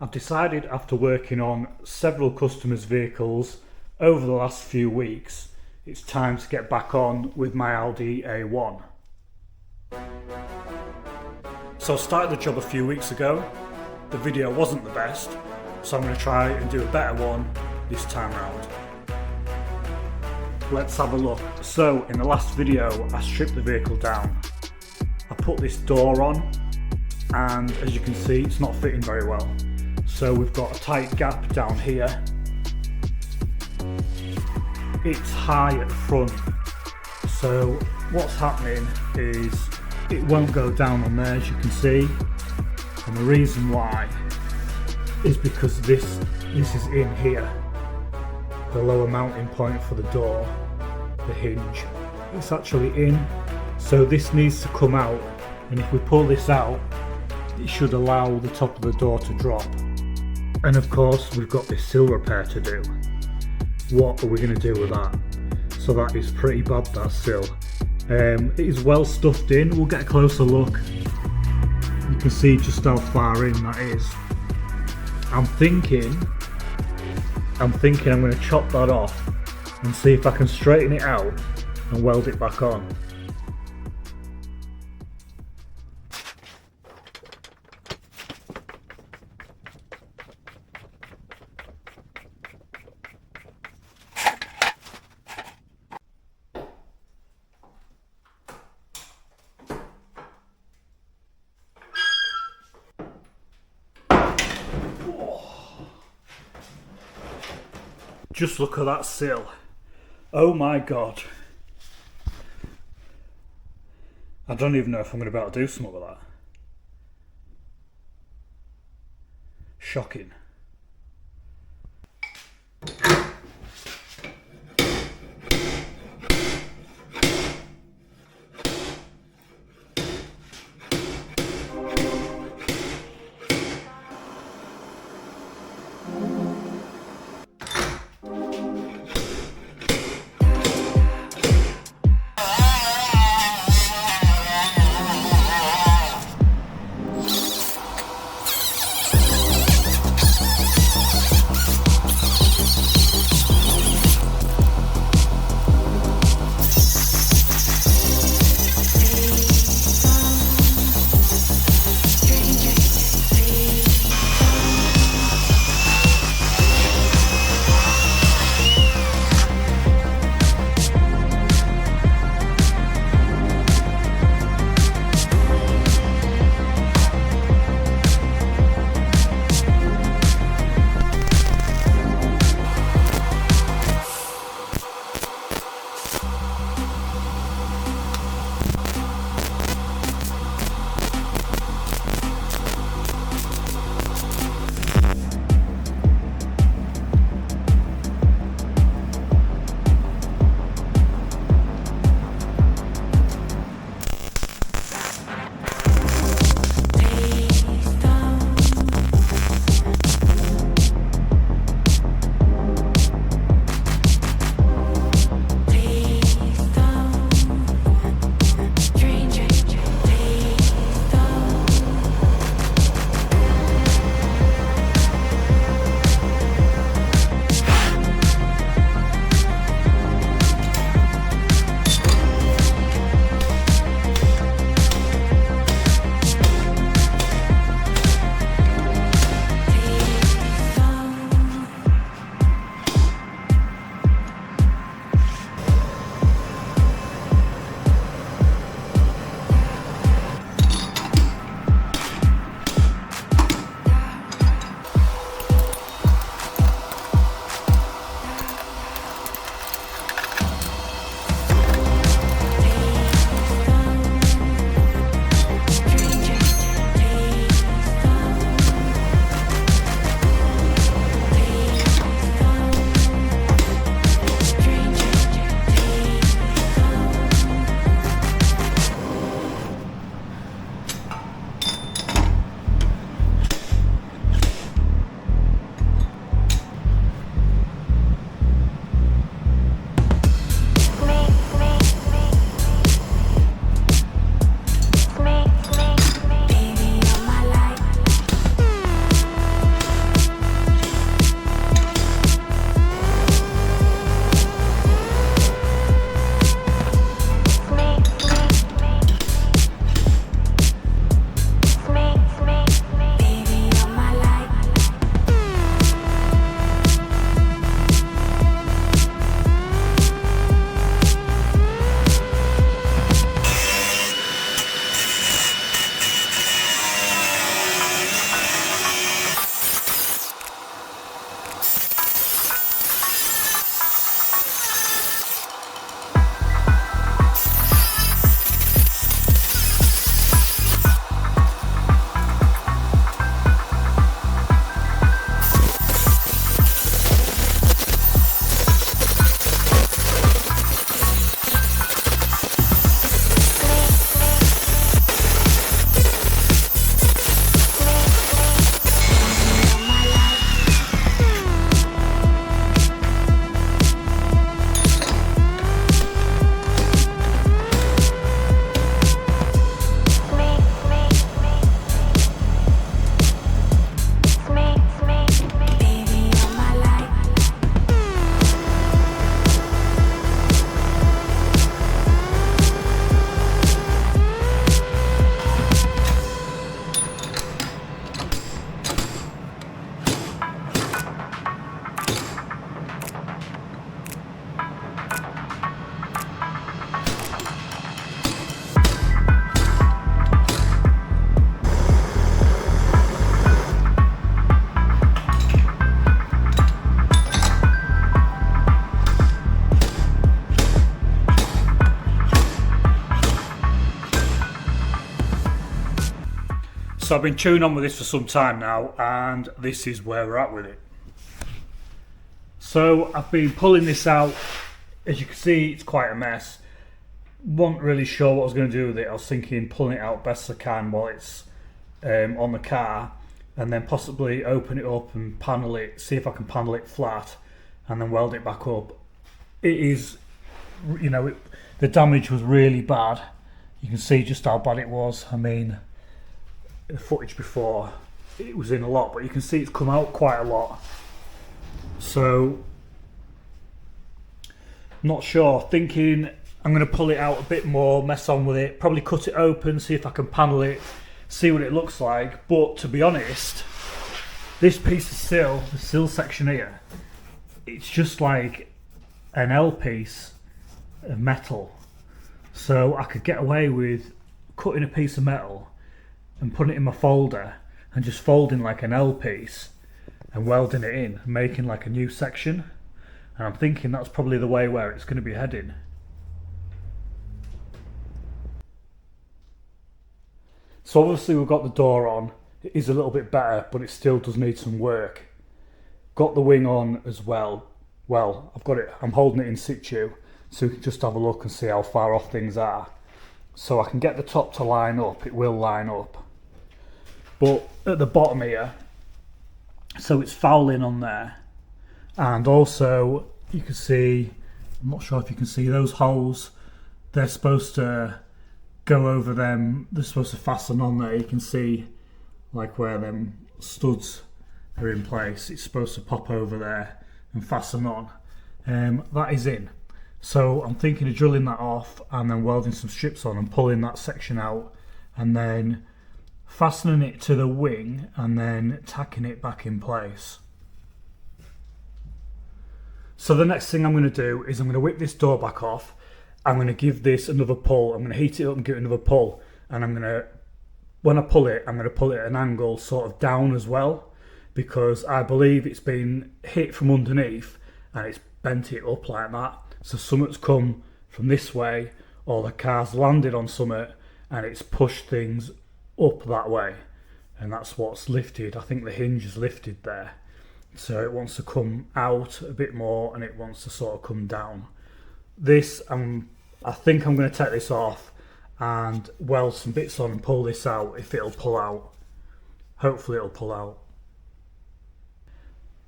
I've decided, after working on several customers' vehicles over the last few weeks, it's time to get back on with my Audi A1. So I started the job a few weeks ago. The video wasn't the best, so I'm going to try and do a better one this time round. Let's have a look. So in the last video I stripped the vehicle down. I put this door on, and as you can see it's not fitting very well. So we've got a tight gap down here. It's high at the front, so what's happening is it won't go down on there, as you can see, and the reason why is because this is in here, the lower mounting point for the door, the hinge. It's actually in, so this needs to come out, and if we pull this out it should allow the top of the door to drop. And of course we've got this sill repair to do. What are we going to do with that? So that is pretty bad, that sill. It is well stuffed in. We'll get a closer look. You can see just how far in that is. I'm thinking I'm going to chop that off and see if I can straighten it out and weld it back on. Just look at that sill. Oh my god. I don't even know if I'm going to be able to do something with that. Shocking. So I've been chewing on with this for some time now, and this is where we're at with it. So I've been pulling this out. As you can see, it's quite a mess. Wasn't really sure what I was going to do with it. I was thinking pulling it out best I can while it's on the car, and then possibly open it up and panel it, see if I can panel it flat and then weld it back up. It is, you know, the damage was really bad. You can see just how bad it was. I mean, the footage before, it was in a lot, but you can see it's come out quite a lot. So, not sure, thinking I'm going to pull it out a bit more, mess on with it, probably cut it open, see if I can panel it, see what it looks like. But to be honest, this piece of sill, the sill section here, it's just like an L piece of metal. So I could get away with cutting a piece of metal and putting it in my folder and just folding like an L piece and welding it in, making like a new section. And I'm thinking that's probably the way where it's going to be heading. So obviously we've got the door on. It is a little bit better, but it still does need some work. Got the wing on as well. Well, I've got it, I'm holding it in situ, so we can just have a look and see how far off things are. So I can get the top to line up, it will line up. But at the bottom here, so it's fouling on there. And also, you can see, I'm not sure if you can see those holes, they're supposed to go over them, they're supposed to fasten on there. You can see like where them studs are in place, it's supposed to pop over there and fasten on. That is in. So I'm thinking of drilling that off and then welding some strips on and pulling that section out and then fastening it to the wing and then tacking it back in place. So the next thing I'm going to do is I'm going to whip this door back off. I'm going to give this another pull. I'm going to heat it up and give it another pull. And I'm going to, when I pull it, I'm going to pull it at an angle sort of down as well, because I believe it's been hit from underneath and it's bent it up like that. So something's come from this way, or the car's landed on something and it's pushed things up that way. And that's what's lifted. I think the hinge is lifted there. So it wants to come out a bit more and it wants to sort of come down. This, I think I'm going to take this off and weld some bits on and pull this out if it'll pull out. Hopefully it'll pull out.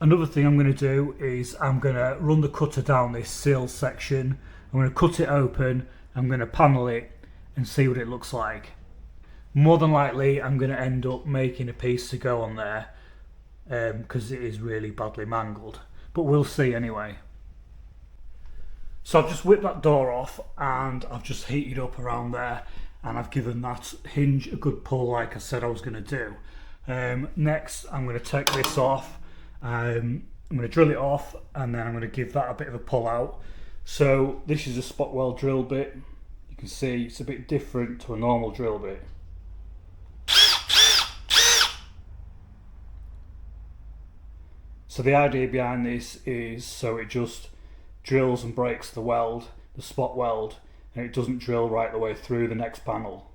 Another thing I'm going to do is I'm going to run the cutter down this sill section. I'm going to cut it open, I'm going to panel it and see what it looks like. More than likely I'm going to end up making a piece to go on there, because it is really badly mangled, but we'll see anyway. So I've just whipped that door off and I've just heated up around there and I've given that hinge a good pull like I said I was going to do. Next I'm going to take this off, I'm going to drill it off and then I'm going to give that a bit of a pull out. So this is a spot weld drill bit. You can see it's a bit different to a normal drill bit. So the idea behind this is so it just drills and breaks the weld, the spot weld, and it doesn't drill right the way through the next panel.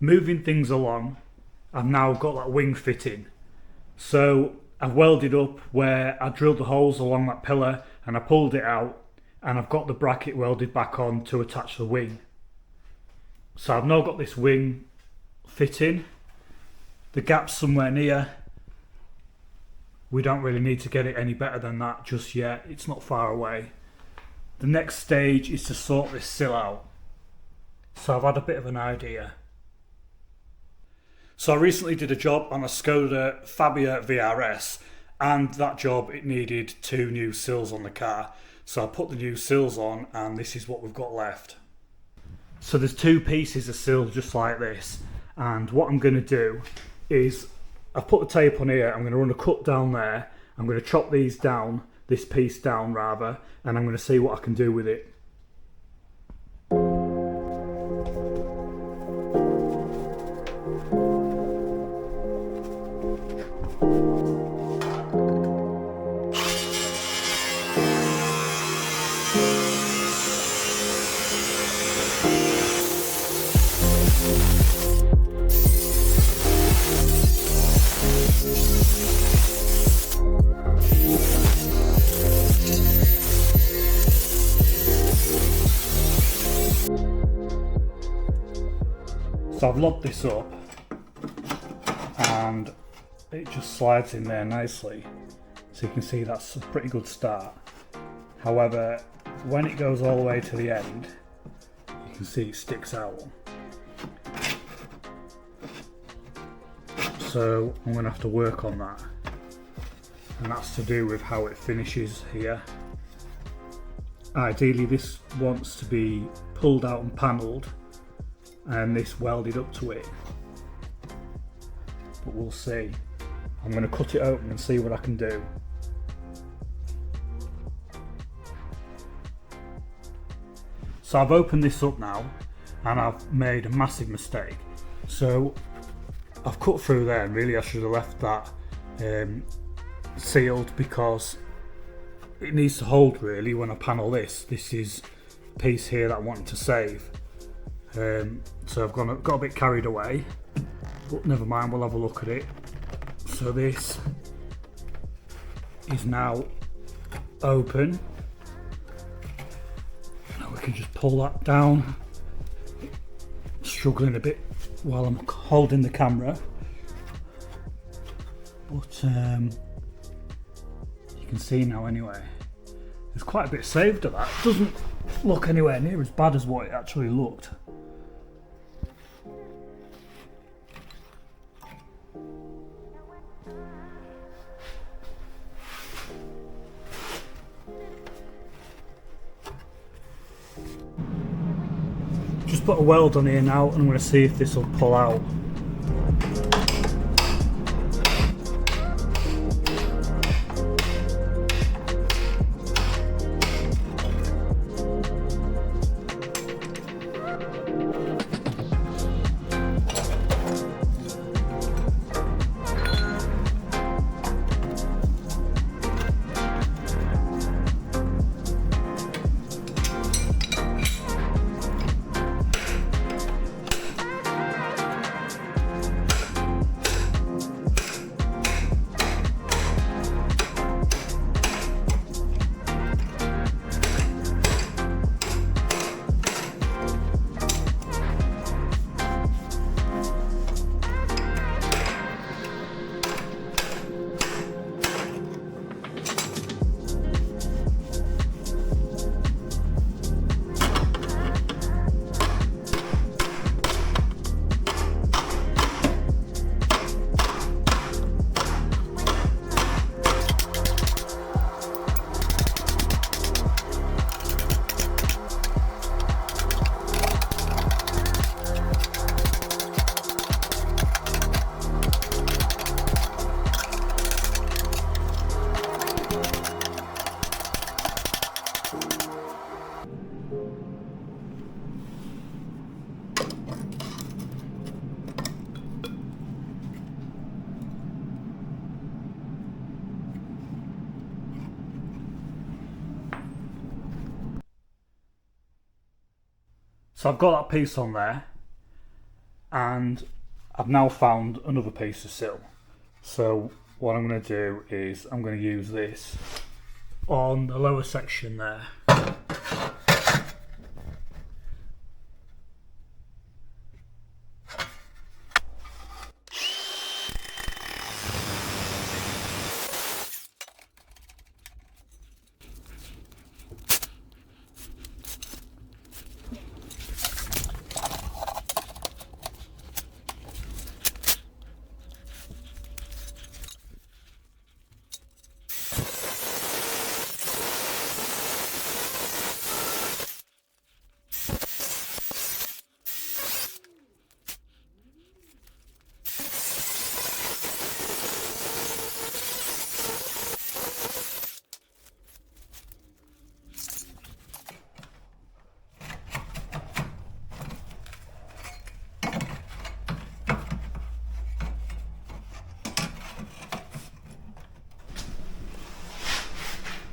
moving things along, I've now got that wing fitting. So I've welded up where I drilled the holes along that pillar and I pulled it out, and I've got the bracket welded back on to attach the wing. So I've now got this wing fitting. The gap's somewhere near. We don't really need to get it any better than that just yet. It's not far away. The next stage is to sort this sill out. So I've had a bit of an idea. So I recently did a job on a Skoda Fabia VRS, and that job, it needed 2 new sills on the car. So I put the new sills on, and this is what we've got left. So there's 2 pieces of sill just like this, and what I'm going to do is I've put the tape on here. I'm going to run a cut down there. I'm going to chop these down, this piece down rather, and I'm going to see what I can do with it. So I've lobbed this up and it just slides in there nicely. So you can see that's a pretty good start. However, when it goes all the way to the end, you can see it sticks out. So I'm going to have to work on that. And that's to do with how it finishes here. Ideally this wants to be pulled out and panelled, and this welded up to it, but we'll see. I'm going to cut it open and see what I can do. So I've opened this up now and I've made a massive mistake. So I've cut through there, and really I should have left that sealed, because it needs to hold really when I panel this. This is a piece here that I wanted to save. So I've got a bit carried away, but never mind, we'll have a look at it. So this is now open. Now we can just pull that down. Struggling a bit while I'm holding the camera, but you can see now anyway. There's quite a bit saved of that. It doesn't look anywhere near as bad as what it actually looked. Just put a weld on here now, and I'm going to see if this will pull out. So I've got that piece on there. and I've now found another piece of sill. So what I'm going to do is I'm going to use this on the lower section there.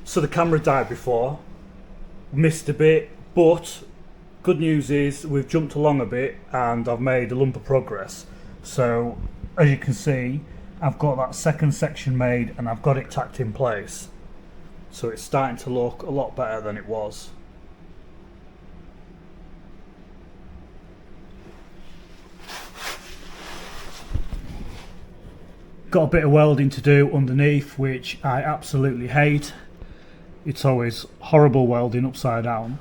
So the camera died before, missed a bit, but good news is we've jumped along a bit and I've made a lump of progress. So as you can see, I've got that second section made and I've got it tacked in place. So it's starting to look a lot better than it was. Got a bit of welding to do underneath, which I absolutely hate. It's always horrible welding upside down.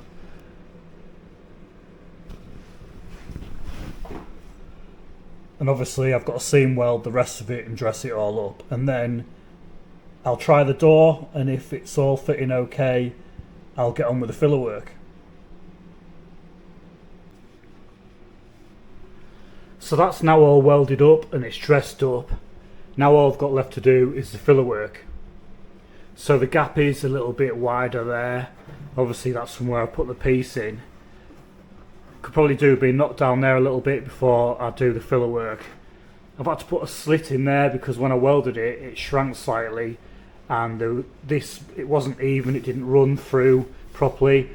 And obviously I've got to seam weld the rest of it and dress it all up, and then I'll try the door, and if it's all fitting okay, I'll get on with the filler work. So that's now all welded up and it's dressed up. Now all I've got left to do is the filler work. So the gap is a little bit wider there. Obviously that's from where I put the piece in. Could probably do being knocked down there a little bit before I do the filler work. I've had to put a slit in there because when I welded it, it shrank slightly, and it wasn't even, it didn't run through properly.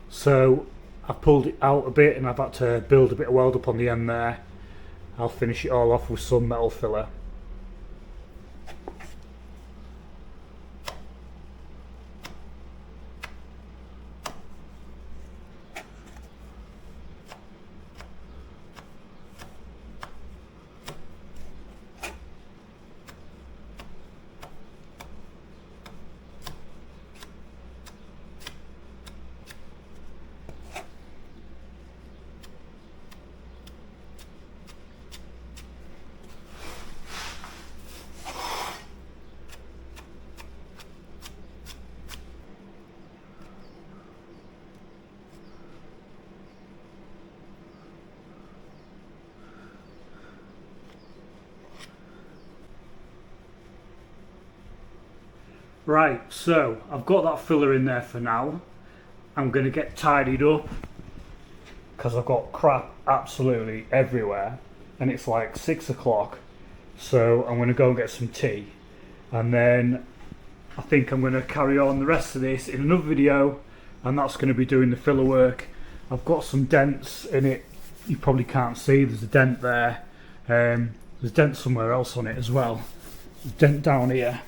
So I pulled it out a bit and I've had to build a bit of weld up on the end there. I'll finish it all off with some metal filler. Right, so I've got that filler in there for now. I'm going to get tidied up because I've got crap absolutely everywhere and it's like 6 o'clock, so I'm going to go and get some tea, and then I think I'm going to carry on the rest of this in another video, and that's going to be doing the filler work. I've got some dents in it, you probably can't see, there's a dent there, there's a dent somewhere else on it as well, there's a dent down here.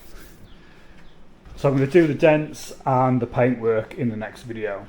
So I'm going to do the dents and the paintwork in the next video.